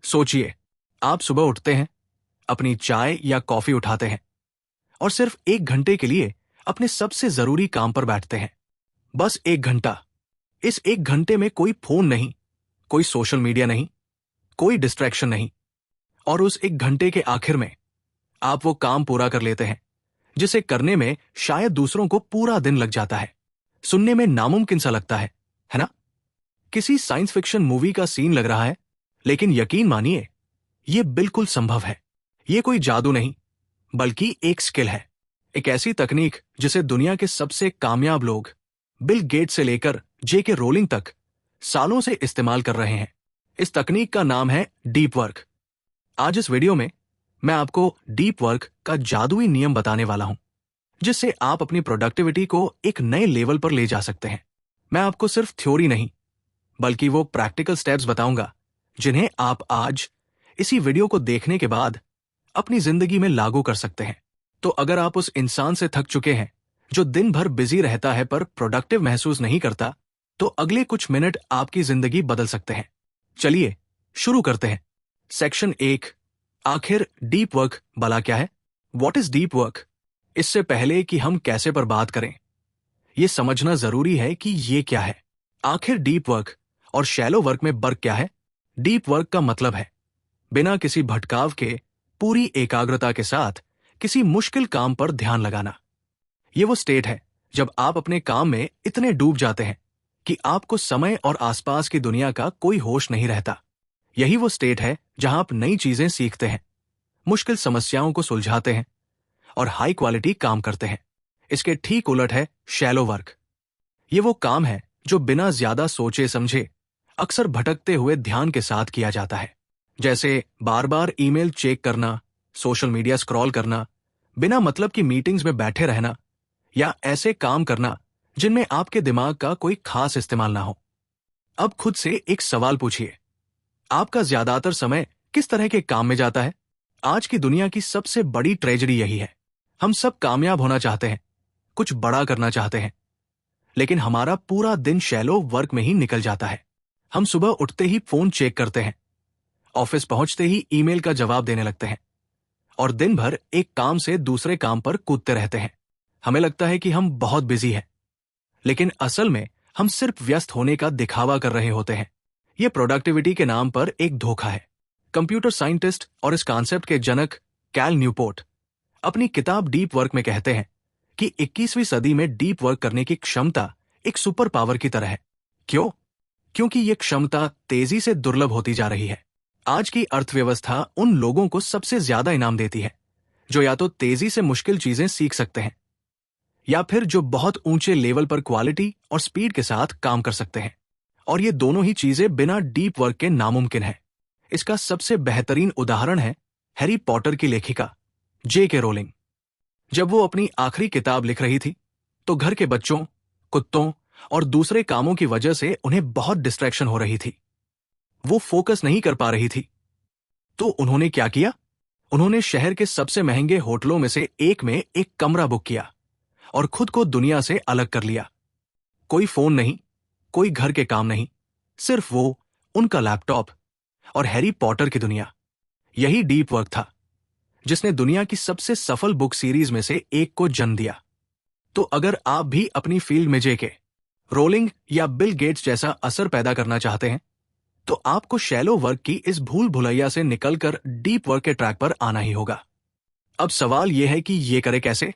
सोचिए, आप सुबह उठते हैं, अपनी चाय या कॉफी उठाते हैं और सिर्फ 1 घंटे के लिए अपने सबसे जरूरी काम पर बैठते हैं। बस 1 घंटा। इस 1 घंटे में कोई फोन नहीं, कोई सोशल मीडिया नहीं, कोई डिस्ट्रैक्शन नहीं। और उस 1 घंटे के आखिर में आप वो काम पूरा कर लेते हैं जिसे करने में शायद दूसरों को पूरा दिन लग जाता है। सुनने में नामुमकिन सा लगता है ना? किसी साइंस फिक्शन मूवी का सीन लग रहा है, लेकिन यकीन मानिए, ये बिल्कुल संभव है। ये कोई जादू नहीं, बल्कि एक स्किल है। एक ऐसी तकनीक जिसे दुनिया के सबसे कामयाब लोग, बिल गेट्स से लेकर जेके रोलिंग तक, सालों से इस्तेमाल कर रहे हैं। इस तकनीक का नाम है डीप वर्क। आज इस वीडियो में मैं आपको डीप वर्क का जादुई नियम बताने वाला हूं, जिससे आप अपनी प्रोडक्टिविटी को एक नए लेवल पर ले जा सकते हैं। मैं आपको सिर्फ थ्योरी नहीं, बल्कि वो प्रैक्टिकल स्टेप्स बताऊंगा जिन्हें आप आज इसी वीडियो को देखने के बाद अपनी जिंदगी में लागू कर सकते हैं। तो अगर आप उस इंसान से थक चुके हैं जो दिन भर बिजी रहता है पर प्रोडक्टिव महसूस नहीं करता, तो अगले कुछ मिनट आपकी जिंदगी बदल सकते हैं। चलिए शुरू करते हैं। सेक्शन 1, आखिर डीप वर्क भला क्या है? What is deep work? इससे पहले कि हम कैसे पर बात करें, यह समझना जरूरी है कि ये क्या है। आखिर डीप वर्क और शैलो वर्क में फर्क क्या है? डीप वर्क का मतलब है बिना किसी भटकाव के पूरी एकाग्रता के साथ किसी मुश्किल काम पर ध्यान लगाना। ये वो स्टेट है जब आप अपने काम में इतने डूब जाते हैं कि आपको समय और आसपास की दुनिया का कोई होश नहीं रहता। यही वो स्टेट है जहां आप नई चीजें सीखते हैं, मुश्किल समस्याओं को सुलझाते हैं और हाई क्वालिटी काम करते हैं। इसके ठीक उलट है शैलो वर्क। ये वो काम है जो बिना ज्यादा सोचे समझे, अक्सर भटकते हुए ध्यान के साथ किया जाता है। जैसे बार बार ईमेल चेक करना, सोशल मीडिया स्क्रॉल करना, बिना मतलब की मीटिंग्स में बैठे रहना, या ऐसे काम करना जिनमें आपके दिमाग का कोई खास इस्तेमाल ना हो। अब खुद से एक सवाल पूछिए, आपका ज्यादातर समय किस तरह के काम में जाता है? आज की दुनिया की सबसे बड़ी ट्रेजेडी यही है। हम सब कामयाब होना चाहते हैं, कुछ बड़ा करना चाहते हैं, लेकिन हमारा पूरा दिन शैलो वर्क में ही निकल जाता है। हम सुबह उठते ही फोन चेक करते हैं, ऑफिस पहुंचते ही ईमेल का जवाब देने लगते हैं और दिन भर एक काम से दूसरे काम पर कूदते रहते हैं। हमें लगता है कि हम बहुत बिजी हैं, लेकिन असल में हम सिर्फ व्यस्त होने का दिखावा कर रहे होते हैं। यह प्रोडक्टिविटी के नाम पर एक धोखा है। कंप्यूटर साइंटिस्ट और इस कॉन्सेप्ट के जनक कैल न्यूपोर्ट अपनी किताब डीप वर्क में कहते हैं कि 21वीं सदी में डीप वर्क करने की क्षमता एक सुपर पावर की तरह है। क्यों? क्योंकि यह क्षमता तेजी से दुर्लभ होती जा रही है। आज की अर्थव्यवस्था उन लोगों को सबसे ज्यादा इनाम देती है जो या तो तेजी से मुश्किल चीजें सीख सकते हैं, या फिर जो बहुत ऊंचे लेवल पर क्वालिटी और स्पीड के साथ काम कर सकते हैं। और ये दोनों ही चीजें बिना डीप वर्क के नामुमकिन है। इसका सबसे बेहतरीन उदाहरण है हैरी पॉटर की लेखिका जेके रोलिंग। जब वो अपनी आखिरी किताब लिख रही थी, तो घर के बच्चों, कुत्तों और दूसरे कामों की वजह से उन्हें बहुत डिस्ट्रैक्शन हो रही थी। वो फोकस नहीं कर पा रही थी। तो उन्होंने क्या किया? उन्होंने शहर के सबसे महंगे होटलों में से एक में एक कमरा बुक किया और खुद को दुनिया से अलग कर लिया। कोई फोन नहीं, कोई घर के काम नहीं, सिर्फ वो, उनका लैपटॉप और हैरी पॉटर की दुनिया। यही डीप वर्क था जिसने दुनिया की सबसे सफल बुक सीरीज में से एक को जन्म दिया। तो अगर आप भी अपनी फील्ड में जेके रोलिंग या बिल गेट्स जैसा असर पैदा करना चाहते हैं, तो आपको शैलो वर्क की इस भूल भुलैया से निकलकर डीप वर्क के ट्रैक पर आना ही होगा। अब सवाल यह है कि ये करे कैसे?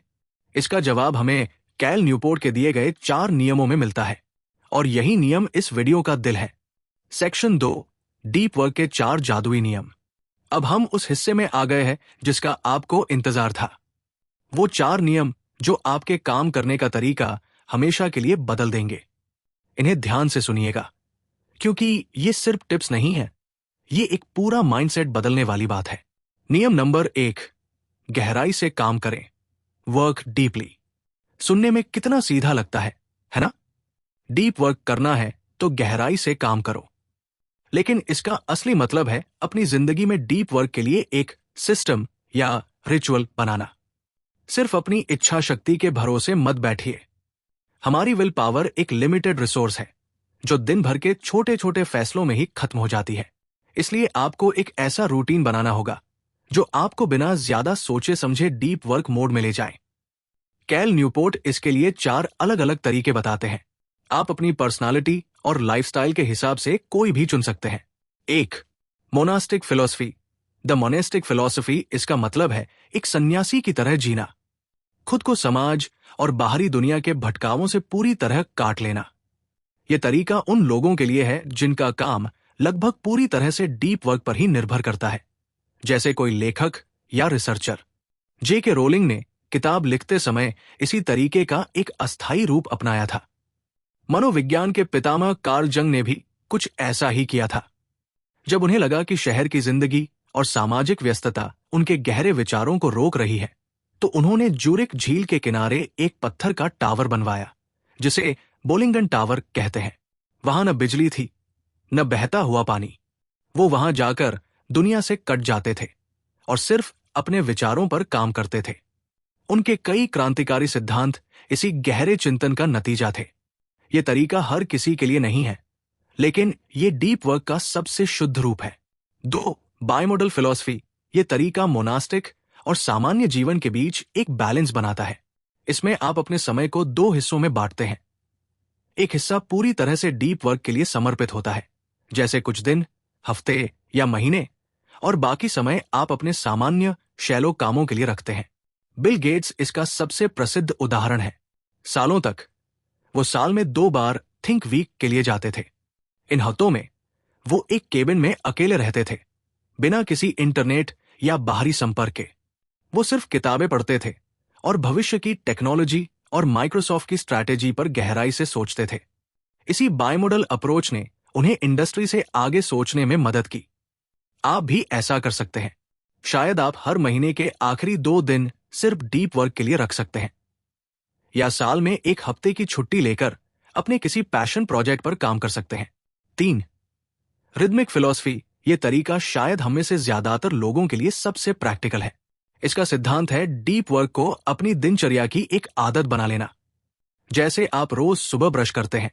इसका जवाब हमें कैल न्यूपोर्ट के दिए गए 4 नियमों में मिलता है, और यही नियम इस वीडियो का दिल है। सेक्शन 2, डीप वर्क के 4 जादुई नियम। अब हम उस हिस्से में आ गए हैं जिसका आपको इंतजार था। वो 4 नियम जो आपके काम करने का तरीका हमेशा के लिए बदल देंगे। इन्हें ध्यान से सुनिएगा, क्योंकि ये सिर्फ टिप्स नहीं है, ये एक पूरा माइंडसेट बदलने वाली बात है। नियम नंबर 1, गहराई से काम करें। Work deeply. सुनने में कितना सीधा लगता है ना? डीप वर्क करना है तो गहराई से काम करो, लेकिन इसका असली मतलब है अपनी जिंदगी में डीप वर्क के लिए एक सिस्टम या रिचुअल बनाना। सिर्फ इच्छा इच्छा शक्ति के भरोसे मत बैठिए। हमारी विल पावर एक लिमिटेड रिसोर्स है जो दिन भर के छोटे छोटे फैसलों में ही खत्म हो जाती है। इसलिए आपको एक ऐसा रूटीन बनाना होगा जो आपको बिना ज्यादा सोचे समझे डीप वर्क मोड में ले जाए। कैल न्यूपोर्ट इसके लिए 4 अलग अलग तरीके बताते हैं। आप अपनी पर्सनालिटी और लाइफस्टाइल के हिसाब से कोई भी चुन सकते हैं। 1. Monastic philosophy. The monastic philosophy इसका मतलब है एक सन्यासी की तरह जीना, खुद को समाज और बाहरी दुनिया के भटकावों से पूरी तरह काट लेना। यह तरीका उन लोगों के लिए है जिनका काम लगभग पूरी तरह से डीप वर्क पर ही निर्भर करता है, जैसे कोई लेखक या रिसर्चर। J.K. रोलिंग ने किताब लिखते समय इसी तरीके का एक अस्थायी रूप अपनाया था। मनोविज्ञान के पितामह कार्ल जंग ने भी कुछ ऐसा ही किया था। जब उन्हें लगा कि शहर की जिंदगी और सामाजिक व्यस्तता उनके गहरे विचारों को रोक रही है, तो उन्होंने ज्यूरिख झील के किनारे एक पत्थर का टावर बनवाया, जिसे बोलिंगन टावर कहते हैं। वहां न बिजली थी, न बहता हुआ पानी। वो वहां जाकर दुनिया से कट जाते थे और सिर्फ अपने विचारों पर काम करते थे। उनके कई क्रांतिकारी सिद्धांत इसी गहरे चिंतन का नतीजा थे। ये तरीका हर किसी के लिए नहीं है, लेकिन ये डीप वर्क का सबसे शुद्ध रूप है। 2. बायमोडल फिलॉसफी। ये तरीका मोनास्टिक और सामान्य जीवन के बीच एक बैलेंस बनाता है। इसमें आप अपने समय को 2 हिस्सों में बांटते हैं। एक हिस्सा पूरी तरह से डीप वर्क के लिए समर्पित होता है, जैसे कुछ दिन, हफ्ते या महीने, और बाकी समय आप अपने सामान्य शैलो कामों के लिए रखते हैं। बिल गेट्स इसका सबसे प्रसिद्ध उदाहरण है। सालों तक वो साल में 2 बार थिंक वीक के लिए जाते थे। इन हफ्तों में वो एक केबिन में अकेले रहते थे, बिना किसी इंटरनेट या बाहरी संपर्क के। वो सिर्फ किताबें पढ़ते थे और भविष्य की टेक्नोलॉजी और माइक्रोसॉफ्ट की स्ट्रैटेजी पर गहराई से सोचते थे। इसी बायमोडल अप्रोच ने उन्हें इंडस्ट्री से आगे सोचने में मदद की। आप भी ऐसा कर सकते हैं। शायद आप हर महीने के आखिरी 2 दिन सिर्फ डीप वर्क के लिए रख सकते हैं, या साल में 1 हफ्ते की छुट्टी लेकर अपने किसी पैशन प्रोजेक्ट पर काम कर सकते हैं। 3. Rhythmic philosophy. ये तरीका शायद हम में से ज्यादातर लोगों के लिए सबसे प्रैक्टिकल है। इसका सिद्धांत है डीप वर्क को अपनी दिनचर्या की एक आदत बना लेना। जैसे आप रोज सुबह ब्रश करते हैं,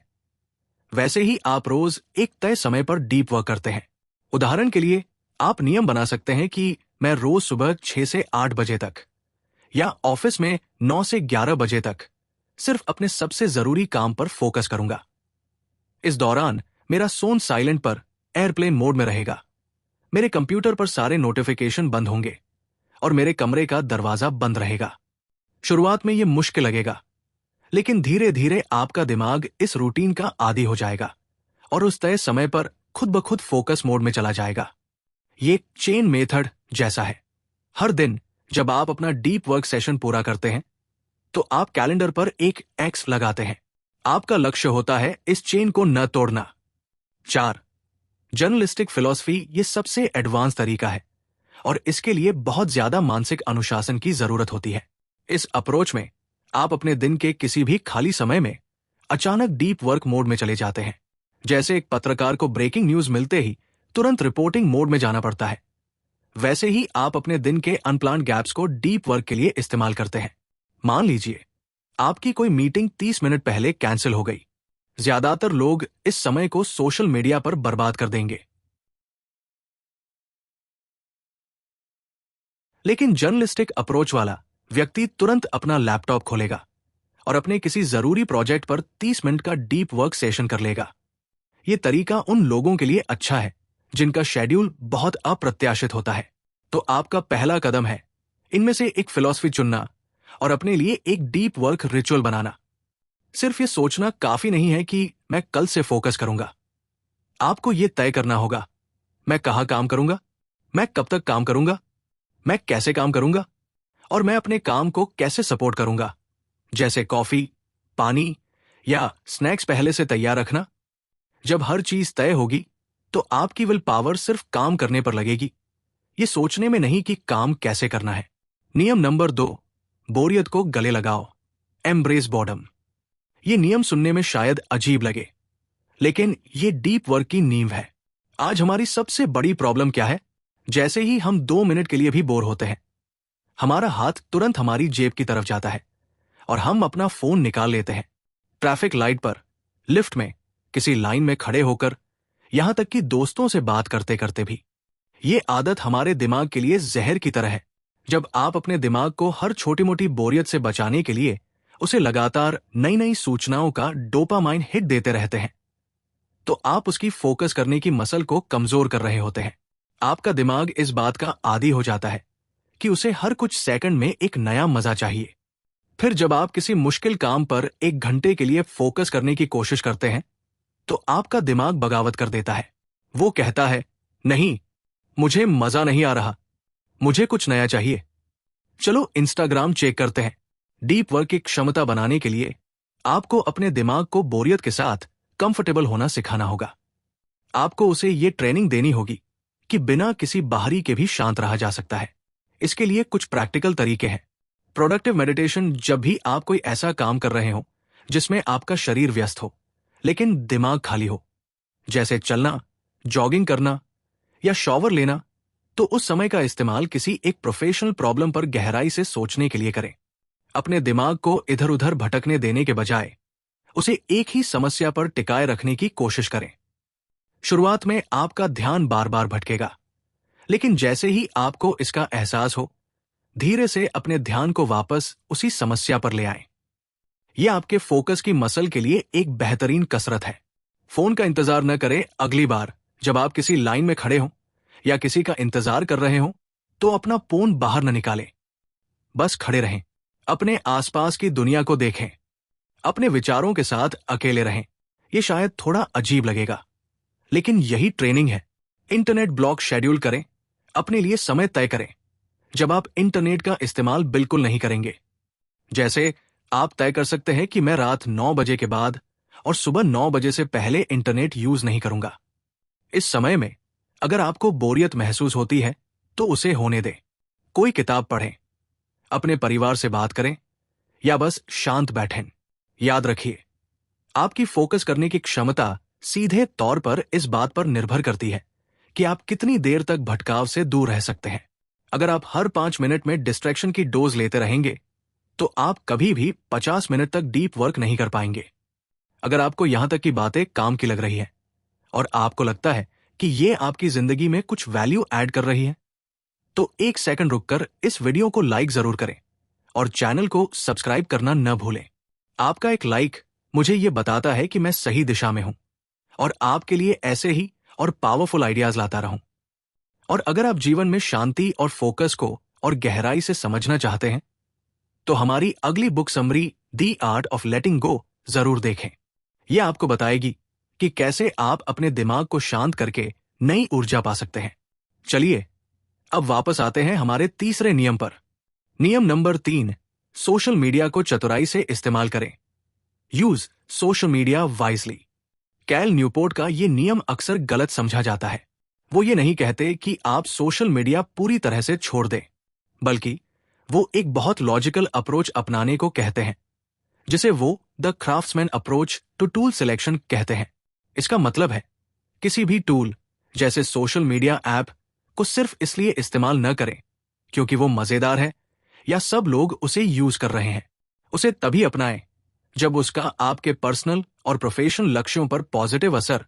वैसे ही आप रोज एक तय समय पर डीप वर्क करते हैं। उदाहरण के लिए, आप नियम बना सकते हैं कि मैं रोज सुबह 6 से 8 बजे तक या ऑफिस में 9 से 11 बजे तक सिर्फ अपने सबसे जरूरी काम पर फोकस करूंगा। इस दौरान मेरा फोन साइलेंट पर एयरप्लेन मोड में रहेगा, मेरे कंप्यूटर पर सारे नोटिफिकेशन बंद होंगे और मेरे कमरे का दरवाजा बंद रहेगा। शुरुआत में यह मुश्किल लगेगा, लेकिन धीरे धीरे आपका दिमाग इस रूटीन का आदी हो जाएगा और उस तय समय पर खुद ब खुद फोकस मोड में चला जाएगा। ये एक चेन मेथड जैसा है। हर दिन जब आप अपना डीप वर्क सेशन पूरा करते हैं, तो आप कैलेंडर पर एक एक्स लगाते हैं। आपका लक्ष्य होता है इस चेन को न तोड़ना। 4. Journalistic philosophy. ये सबसे एडवांस तरीका है और इसके लिए बहुत ज्यादा मानसिक अनुशासन की जरूरत होती है। इस अप्रोच में आप अपने दिन के किसी भी खाली समय में अचानक डीप वर्क मोड में चले जाते हैं। जैसे एक पत्रकार को ब्रेकिंग न्यूज मिलते ही तुरंत रिपोर्टिंग मोड में जाना पड़ता है, वैसे ही आप अपने दिन के अनप्लान्ड गैप्स को डीप वर्क के लिए इस्तेमाल करते हैं। मान लीजिए आपकी कोई मीटिंग 30 मिनट पहले कैंसिल हो गई। ज्यादातर लोग इस समय को सोशल मीडिया पर बर्बाद कर देंगे, लेकिन जर्नलिस्टिक अप्रोच वाला व्यक्ति तुरंत अपना लैपटॉप खोलेगा और अपने किसी जरूरी प्रोजेक्ट पर 30 मिनट का डीप वर्क सेशन कर लेगा। यह तरीका उन लोगों के लिए अच्छा है जिनका शेड्यूल बहुत अप्रत्याशित होता है। तो आपका पहला कदम है इनमें से एक फिलॉसफी चुनना और अपने लिए एक डीप वर्क रिचुअल बनाना। सिर्फ ये सोचना काफी नहीं है कि मैं कल से फोकस करूंगा। आपको ये तय करना होगा, मैं कहाँ काम करूंगा, मैं कब तक काम करूंगा, मैं कैसे काम करूंगा और मैं अपने काम को कैसे सपोर्ट करूंगा। जैसे कॉफी, पानी या स्नैक्स पहले से तैयार रखना। जब हर चीज तय होगी तो आपकी विल पावर सिर्फ काम करने पर लगेगी, ये सोचने में नहीं कि काम कैसे करना है। नियम नंबर 2, बोरियत को गले लगाओ। Embrace boredom. ये नियम सुनने में शायद अजीब लगे, लेकिन ये डीप वर्क की नींव है। आज हमारी सबसे बड़ी प्रॉब्लम क्या है? जैसे ही हम 2 मिनट के लिए भी बोर होते हैं, हमारा हाथ तुरंत हमारी जेब की तरफ जाता है और हम अपना फोन निकाल लेते हैं। ट्रैफिक लाइट पर, लिफ्ट में, किसी लाइन में खड़े होकर यहां तक कि दोस्तों से बात करते करते भी। ये आदत हमारे दिमाग के लिए जहर की तरह है। जब आप अपने दिमाग को हर छोटी मोटी बोरियत से बचाने के लिए उसे लगातार नई नई सूचनाओं का डोपामाइन हिट देते रहते हैं, तो आप उसकी फोकस करने की मसल को कमजोर कर रहे होते हैं। आपका दिमाग इस बात का आदी हो जाता है कि उसे हर कुछ सेकंड में एक नया मजा चाहिए। फिर जब आप किसी मुश्किल काम पर 1 घंटे के लिए फोकस करने की कोशिश करते हैं, तो आपका दिमाग बगावत कर देता है। वो कहता है, नहीं, मुझे मजा नहीं आ रहा, मुझे कुछ नया चाहिए। चलो इंस्टाग्राम चेक करते हैं। डीप वर्क की क्षमता बनाने के लिए आपको अपने दिमाग को बोरियत के साथ कंफर्टेबल होना सिखाना होगा। आपको उसे ये ट्रेनिंग देनी होगी कि बिना किसी बाहरी के भी शांत रहा जा सकता है। इसके लिए कुछ प्रैक्टिकल तरीके हैं। प्रोडक्टिव मेडिटेशन: जब भी आप कोई ऐसा काम कर रहे हो जिसमें आपका शरीर व्यस्त हो लेकिन दिमाग खाली हो, जैसे चलना, जॉगिंग करना या शॉवर लेना, तो उस समय का इस्तेमाल किसी एक प्रोफेशनल प्रॉब्लम पर गहराई से सोचने के लिए करें। अपने दिमाग को इधर उधर भटकने देने के बजाय उसे एक ही समस्या पर टिकाए रखने की कोशिश करें। शुरुआत में आपका ध्यान बार बार भटकेगा, लेकिन जैसे ही आपको इसका एहसास हो, धीरे से अपने ध्यान को वापस उसी समस्या पर ले आएं। यह आपके फोकस की मसल के लिए एक बेहतरीन कसरत है। फोन का इंतजार न करें। अगली बार जब आप किसी लाइन में खड़े हों या किसी का इंतजार कर रहे हों, तो अपना फोन बाहर न निकालें। बस खड़े रहें, अपने आसपास की दुनिया को देखें, अपने विचारों के साथ अकेले रहें। यह शायद थोड़ा अजीब लगेगा, लेकिन यही ट्रेनिंग है। इंटरनेट ब्लॉक शेड्यूल करें, अपने लिए समय तय करें जब आप इंटरनेट का इस्तेमाल बिल्कुल नहीं करेंगे। जैसे आप तय कर सकते हैं कि मैं रात 9 बजे के बाद और सुबह 9 बजे से पहले इंटरनेट यूज नहीं करूंगा। इस समय में अगर आपको बोरियत महसूस होती है तो उसे होने दें। कोई किताब पढ़ें, अपने परिवार से बात करें या बस शांत बैठें। याद रखिए, आपकी फोकस करने की क्षमता सीधे तौर पर इस बात पर निर्भर करती है कि आप कितनी देर तक भटकाव से दूर रह सकते हैं। अगर आप हर 5 मिनट में डिस्ट्रैक्शन की डोज लेते रहेंगे, तो आप कभी भी 50 मिनट तक डीप वर्क नहीं कर पाएंगे। अगर आपको यहां तक की बातें काम की लग रही है और आपको लगता है कि ये आपकी जिंदगी में कुछ वैल्यू ऐड कर रही है, तो 1 सेकंड रुककर इस वीडियो को लाइक जरूर करें और चैनल को सब्सक्राइब करना न भूलें। आपका एक लाइक मुझे ये बताता है कि मैं सही दिशा में हूं और आपके लिए ऐसे ही और पावरफुल आइडियाज लाता रहूं। और अगर आप जीवन में शांति और फोकस को और गहराई से समझना चाहते हैं, तो हमारी अगली book summary the art of letting go जरूर देखें। यह आपको बताएगी कि कैसे आप अपने दिमाग को शांत करके नई ऊर्जा पा सकते हैं। चलिए अब वापस आते हैं हमारे तीसरे नियम पर। नियम नंबर 3, सोशल मीडिया को चतुराई से इस्तेमाल करें। Use social media wisely. Cal Newport का यह नियम अक्सर गलत समझा जाता है। वो ये नहीं कहते कि आप सोशल मीडिया पूरी तरह से छोड़ दें, बल्कि वो एक बहुत लॉजिकल अप्रोच अपनाने को कहते हैं, जिसे वो the craftsman approach to tool selection कहते हैं। इसका मतलब है, किसी भी टूल जैसे सोशल मीडिया ऐप को सिर्फ इसलिए इस्तेमाल न करें क्योंकि वो मजेदार है या सब लोग उसे यूज कर रहे हैं। उसे तभी अपनाएं जब उसका आपके पर्सनल और प्रोफेशनल लक्ष्यों पर पॉजिटिव असर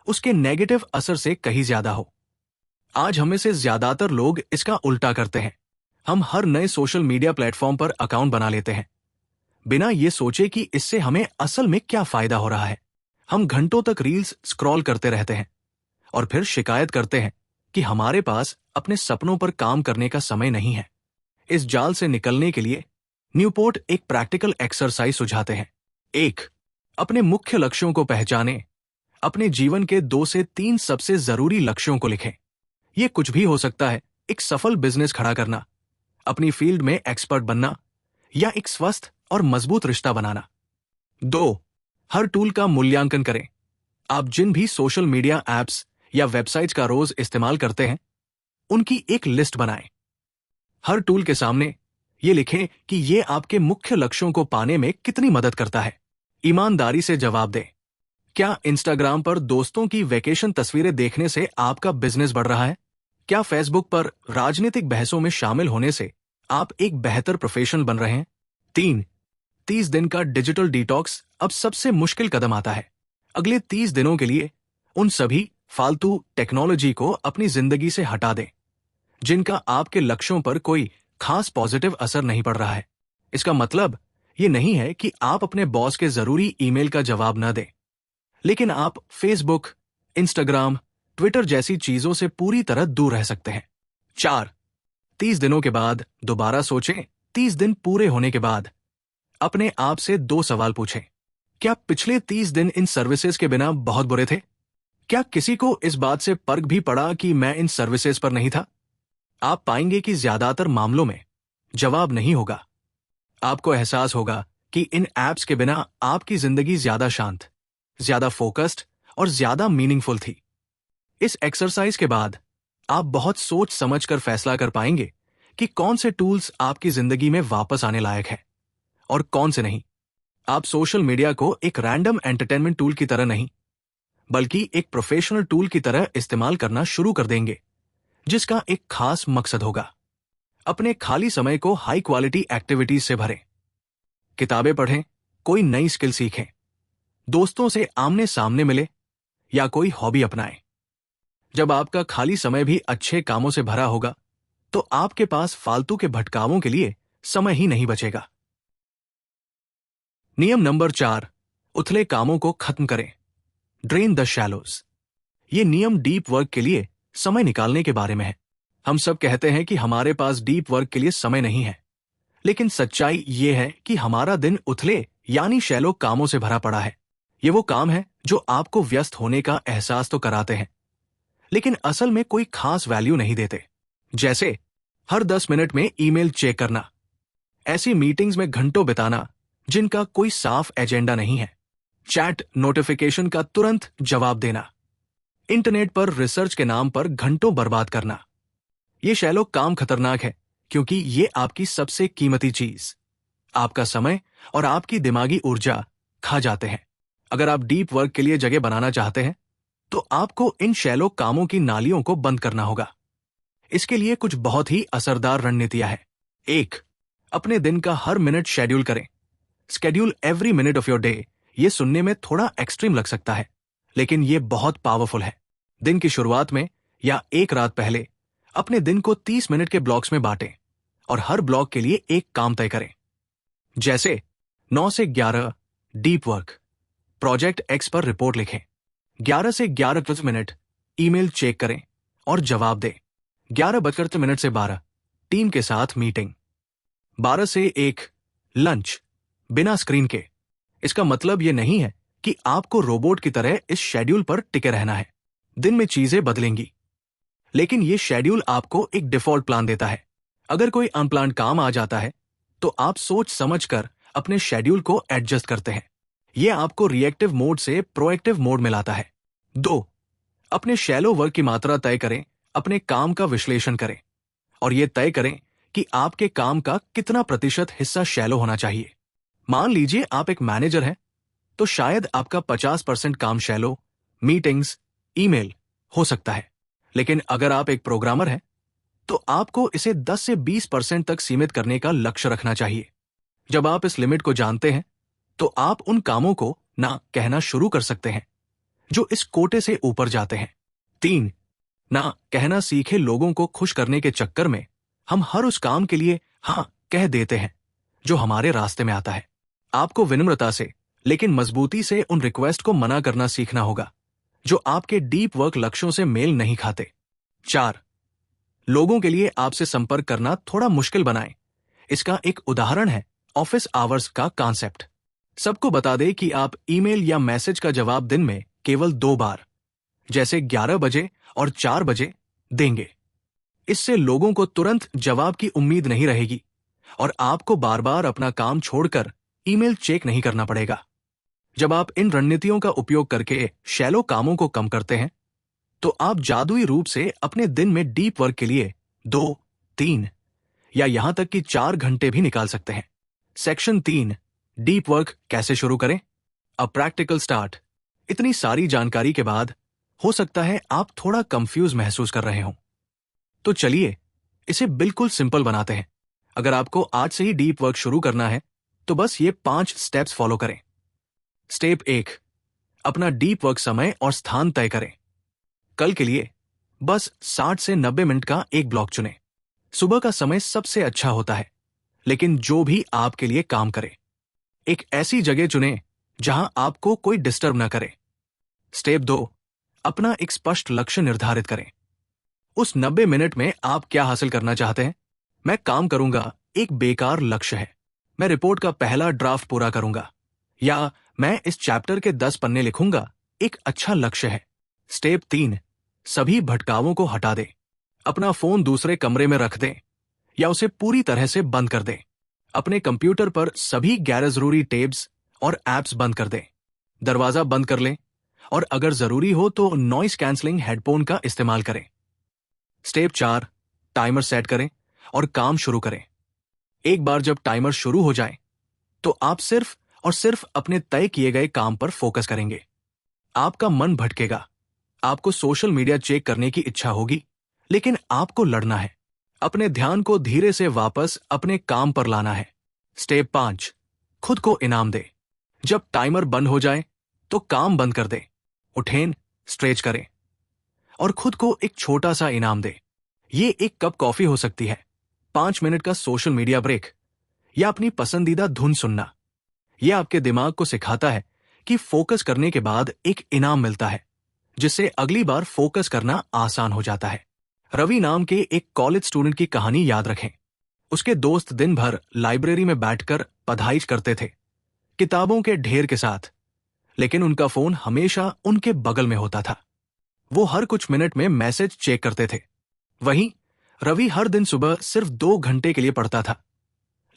उसके नेगेटिव असर से कहीं ज्यादा हो। आज हमें से ज्यादातर लोग इसका उल्टा करते हैं। हम हर नए सोशल मीडिया प्लेटफॉर्म पर अकाउंट बना लेते हैं, बिना ये सोचे कि इससे हमें असल में क्या फायदा हो रहा है। हम घंटों तक रील्स स्क्रॉल करते रहते हैं और फिर शिकायत करते हैं कि हमारे पास अपने सपनों पर काम करने का समय नहीं है। इस जाल से निकलने के लिए न्यूपोर्ट एक प्रैक्टिकल एक्सरसाइज सुझाते हैं। 1. अपने मुख्य लक्ष्यों को पहचानें। अपने जीवन के 2 से 3 सबसे जरूरी लक्ष्यों को लिखें। यह कुछ भी हो सकता है, एक सफल बिजनेस खड़ा करना, अपनी फील्ड में एक्सपर्ट बनना या एक स्वस्थ और मजबूत रिश्ता बनाना। 2. हर टूल का मूल्यांकन करें। आप जिन भी सोशल मीडिया ऐप्स या वेबसाइट्स का रोज इस्तेमाल करते हैं, उनकी एक लिस्ट बनाएं। हर टूल के सामने ये लिखें कि ये आपके मुख्य लक्ष्यों को पाने में कितनी मदद करता है। ईमानदारी से जवाब दें। क्या इंस्टाग्राम पर दोस्तों की वेकेशन तस्वीरें देखने से आपका बिजनेस बढ़ रहा है? क्या फेसबुक पर राजनीतिक बहसों में शामिल होने से आप एक बेहतर प्रोफेशनल बन रहे हैं? 3. 30 दिन का डिजिटल डिटॉक्स अब सबसे मुश्किल कदम आता है। अगले 30 दिनों के लिए उन सभी फालतू टेक्नोलॉजी को अपनी जिंदगी से हटा दें, जिनका आपके लक्ष्यों पर कोई खास पॉजिटिव असर नहीं पड़ रहा है। इसका मतलब ये नहीं है कि आप अपने बॉस के जरूरी ईमेल का जवाब न दें, लेकिन आप फेसबुक, इंस्टाग्राम, ट्विटर जैसी चीजों से पूरी तरह दूर रह सकते हैं। 4. 30 दिनों के बाद दोबारा सोचें। 30 दिन पूरे होने के बाद अपने आप से 2 सवाल पूछें। क्या पिछले 30 दिन इन सर्विसेज के बिना बहुत बुरे थे? क्या किसी को इस बात से फर्क भी पड़ा कि मैं इन सर्विसेज पर नहीं था? आप पाएंगे कि ज्यादातर मामलों में जवाब नहीं होगा। आपको एहसास होगा कि इन ऐप्स के बिना आपकी जिंदगी ज्यादा शांत, ज्यादा फोकस्ड और ज्यादा मीनिंगफुल थी। इस एक्सरसाइज के बाद आप बहुत सोच समझ कर फैसला कर पाएंगे कि कौन से टूल्स आपकी जिंदगी में वापस आने लायक है और कौन से नहीं। आप सोशल मीडिया को एक रैंडम एंटरटेनमेंट टूल की तरह नहीं, बल्कि एक प्रोफेशनल टूल की तरह इस्तेमाल करना शुरू कर देंगे, जिसका एक खास मकसद होगा। अपने खाली समय को हाई क्वालिटी एक्टिविटीज से भरें। किताबें पढ़ें, कोई नई स्किल सीखें, दोस्तों से आमने सामने मिले या कोई हॉबी अपनाएं। जब आपका खाली समय भी अच्छे कामों से भरा होगा, तो आपके पास फालतू के भटकावों के लिए समय ही नहीं बचेगा। नियम नंबर 4, उथले कामों को खत्म करें। Drain the shallows. ये नियम डीप वर्क के लिए समय निकालने के बारे में है। हम सब कहते हैं कि हमारे पास डीप वर्क के लिए समय नहीं है, लेकिन सच्चाई ये है कि हमारा दिन उथले यानी शैलो कामों से भरा पड़ा है। ये वो काम है जो आपको व्यस्त होने का एहसास तो कराते हैं, लेकिन असल में कोई खास वैल्यू नहीं देते। जैसे हर 10 मिनट में ईमेल चेक करना, ऐसी मीटिंग्स में घंटों बिताना जिनका कोई साफ एजेंडा नहीं है, चैट नोटिफिकेशन का तुरंत जवाब देना, इंटरनेट पर रिसर्च के नाम पर घंटों बर्बाद करना। ये शैलो काम खतरनाक है क्योंकि ये आपकी सबसे कीमती चीज, आपका समय और आपकी दिमागी ऊर्जा खा जाते हैं। अगर आप डीप वर्क के लिए जगह बनाना चाहते हैं, तो आपको इन शैलो कामों की नालियों को बंद करना होगा। इसके लिए कुछ बहुत ही असरदार रणनीतियां हैं। 1. अपने दिन का हर मिनट शेड्यूल करें। Schedule every minute of your day. ये सुनने में थोड़ा एक्सट्रीम लग सकता है, लेकिन ये बहुत पावरफुल है। दिन की शुरुआत में या एक रात पहले अपने दिन को 30 मिनट के ब्लॉक्स में बांटें और हर ब्लॉक के लिए एक काम तय करें। जैसे 9 से 11 डीप वर्क, प्रोजेक्ट एक्स पर रिपोर्ट लिखें। 11 से 11:30 ईमेल चेक करें और जवाब दें। 11:30 से 12 टीम के साथ मीटिंग। 12 से 1 लंच बिना स्क्रीन के। इसका मतलब यह नहीं है कि आपको रोबोट की तरह इस शेड्यूल पर टिके रहना है। दिन में चीजें बदलेंगी, लेकिन यह शेड्यूल आपको एक डिफॉल्ट प्लान देता है। अगर कोई अनप्लान्ड काम आ जाता है, तो आप सोच समझकर अपने शेड्यूल को एडजस्ट करते हैं। यह आपको रिएक्टिव मोड से प्रोएक्टिव मोड में लाता है। 2. अपने शैलो वर्क की मात्रा तय करें। अपने काम का विश्लेषण करें और यह तय करें कि आपके काम का कितना प्रतिशत हिस्सा शैलो होना चाहिए। मान लीजिए आप एक मैनेजर हैं, तो शायद आपका 50% काम शैलो, मीटिंग्स, ईमेल हो सकता है। लेकिन अगर आप एक प्रोग्रामर हैं, तो आपको इसे 10 से 20% तक सीमित करने का लक्ष्य रखना चाहिए। जब आप इस लिमिट को जानते हैं, तो आप उन कामों को ना कहना शुरू कर सकते हैं जो इस कोटे से ऊपर जाते हैं। 3. ना कहना सीखे। लोगों को खुश करने के चक्कर में हम हर उस काम के लिए हाँ कह देते हैं जो हमारे रास्ते में आता है। आपको विनम्रता से लेकिन मजबूती से उन रिक्वेस्ट को मना करना सीखना होगा जो आपके डीप वर्क लक्ष्यों से मेल नहीं खाते। 4. लोगों के लिए आपसे संपर्क करना थोड़ा मुश्किल बनाएं। इसका एक उदाहरण है ऑफिस आवर्स का कॉन्सेप्ट। सबको बता दें कि आप ईमेल या मैसेज का जवाब दिन में केवल 2 बार, जैसे 11 बजे और 4 बजे देंगे। इससे लोगों को तुरंत जवाब की उम्मीद नहीं रहेगी और आपको बार बार अपना काम छोड़कर ईमेल चेक नहीं करना पड़ेगा। जब आप इन रणनीतियों का उपयोग करके शैलो कामों को कम करते हैं, तो आप जादुई रूप से अपने दिन में डीप वर्क के लिए 2, 3 या यहां तक कि 4 घंटे भी निकाल सकते हैं। सेक्शन 3, डीप वर्क कैसे शुरू करें? A practical start. इतनी सारी जानकारी के बाद हो सकता है आप थोड़ा कंफ्यूज महसूस कर रहे हों। तो चलिए इसे बिल्कुल सिंपल बनाते हैं। अगर आपको आज से ही डीप वर्क शुरू करना है, तो बस ये 5 स्टेप्स फॉलो करें। स्टेप 1, अपना डीप वर्क समय और स्थान तय करें। कल के लिए बस 60 से 90 मिनट का एक ब्लॉक चुनें। सुबह का समय सबसे अच्छा होता है, लेकिन जो भी आपके लिए काम करे। एक ऐसी जगह चुनें जहां आपको कोई डिस्टर्ब न करे। स्टेप 2, अपना एक स्पष्ट लक्ष्य निर्धारित करें। उस 90 मिनट में आप क्या हासिल करना चाहते हैं? मैं काम करूंगा एक बेकार लक्ष्य है, मैं रिपोर्ट का पहला ड्राफ्ट पूरा करूंगा, या मैं इस चैप्टर के 10 पन्ने लिखूंगा, एक अच्छा लक्ष्य है। स्टेप 3, सभी भटकावों को हटा दें। अपना फोन दूसरे कमरे में रख दें या उसे पूरी तरह से बंद कर दें। अपने कंप्यूटर पर सभी गैर जरूरी टैब्स और एप्स बंद कर दें। दरवाजा बंद कर लें और अगर जरूरी हो तो नॉइस कैंसलिंग हेडफोन का इस्तेमाल करें। स्टेप 4, टाइमर सेट करें और काम शुरू करें। एक बार जब टाइमर शुरू हो जाए तो आप सिर्फ और सिर्फ अपने तय किए गए काम पर फोकस करेंगे। आपका मन भटकेगा, आपको सोशल मीडिया चेक करने की इच्छा होगी, लेकिन आपको लड़ना है। अपने ध्यान को धीरे से वापस अपने काम पर लाना है। स्टेप 5, खुद को इनाम दे। जब टाइमर बंद हो जाए तो काम बंद कर दे, उठें, स्ट्रेच करें और खुद को एक छोटा सा इनाम दे। ये एक कप कॉफी हो सकती है, 5 मिनट का सोशल मीडिया ब्रेक या अपनी पसंदीदा धुन सुनना। यह आपके दिमाग को सिखाता है कि फोकस करने के बाद एक इनाम मिलता है, जिससे अगली बार फोकस करना आसान हो जाता है। रवि नाम के एक कॉलेज स्टूडेंट की कहानी याद रखें। उसके दोस्त दिन भर लाइब्रेरी में बैठकर पढ़ाई करते थे, किताबों के ढेर के साथ, लेकिन उनका फोन हमेशा उनके बगल में होता था। वो हर कुछ मिनट में मैसेज चेक करते थे। वहीं रवि हर दिन सुबह सिर्फ 2 घंटे के लिए पढ़ता था,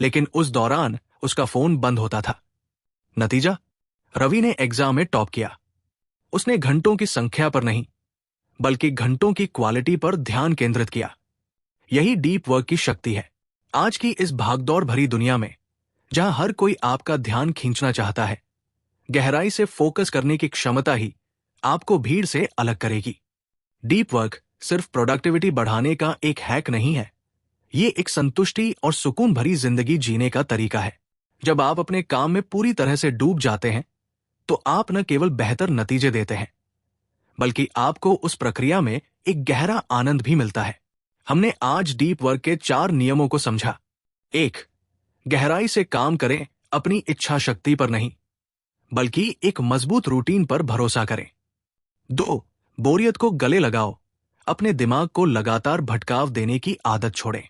लेकिन उस दौरान उसका फोन बंद होता था। नतीजा, रवि ने एग्जाम में टॉप किया। उसने घंटों की संख्या पर नहीं, बल्कि घंटों की क्वालिटी पर ध्यान केंद्रित किया। यही डीप वर्क की शक्ति है। आज की इस भागदौड़ भरी दुनिया में, जहां हर कोई आपका ध्यान खींचना चाहता है, गहराई से फोकस करने की क्षमता ही आपको भीड़ से अलग करेगी। डीप वर्क सिर्फ प्रोडक्टिविटी बढ़ाने का एक हैक नहीं है, ये एक संतुष्टि और सुकून भरी जिंदगी जीने का तरीका है। जब आप अपने काम में पूरी तरह से डूब जाते हैं, तो आप न केवल बेहतर नतीजे देते हैं, बल्कि आपको उस प्रक्रिया में एक गहरा आनंद भी मिलता है। हमने आज डीप वर्क के 4 नियमों को समझा। 1, गहराई से काम करें, अपनी इच्छा शक्ति पर नहीं, बल्कि एक मजबूत रूटीन पर भरोसा करें। 2, बोरियत को गले लगाओ, अपने दिमाग को लगातार भटकाव देने की आदत छोड़ें।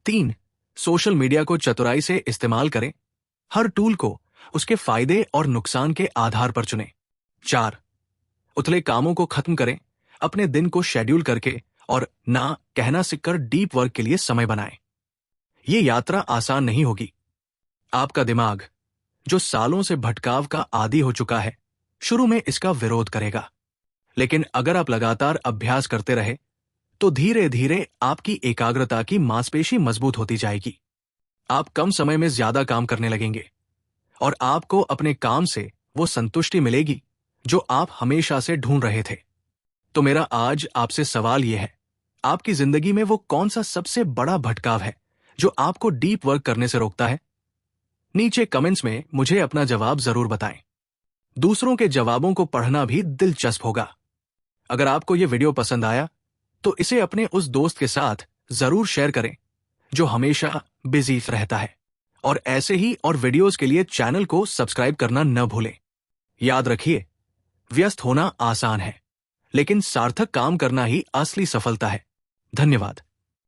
3, सोशल मीडिया को चतुराई से इस्तेमाल करें, हर टूल को उसके फायदे और नुकसान के आधार पर चुनें। 4, उथले कामों को खत्म करें, अपने दिन को शेड्यूल करके और ना कहना सीखकर डीप वर्क के लिए समय बनाएं। ये यात्रा आसान नहीं होगी। आपका दिमाग, जो सालों से भटकाव का आदी हो चुका है, शुरू में इसका विरोध करेगा, लेकिन अगर आप लगातार अभ्यास करते रहे तो धीरे धीरे आपकी एकाग्रता की मांसपेशी मजबूत होती जाएगी। आप कम समय में ज्यादा काम करने लगेंगे और आपको अपने काम से वो संतुष्टि मिलेगी जो आप हमेशा से ढूंढ रहे थे। तो मेरा आज आपसे सवाल यह है, आपकी जिंदगी में वो कौन सा सबसे बड़ा भटकाव है जो आपको डीप वर्क करने से रोकता है? नीचे कमेंट्स में मुझे अपना जवाब जरूर बताएं। दूसरों के जवाबों को पढ़ना भी दिलचस्प होगा। अगर आपको यह वीडियो पसंद आया तो इसे अपने उस दोस्त के साथ जरूर शेयर करें जो हमेशा बिजी रहता है, और ऐसे ही और वीडियोस के लिए चैनल को सब्सक्राइब करना न भूलें। याद रखिए, व्यस्त होना आसान है, लेकिन सार्थक काम करना ही असली सफलता है। धन्यवाद।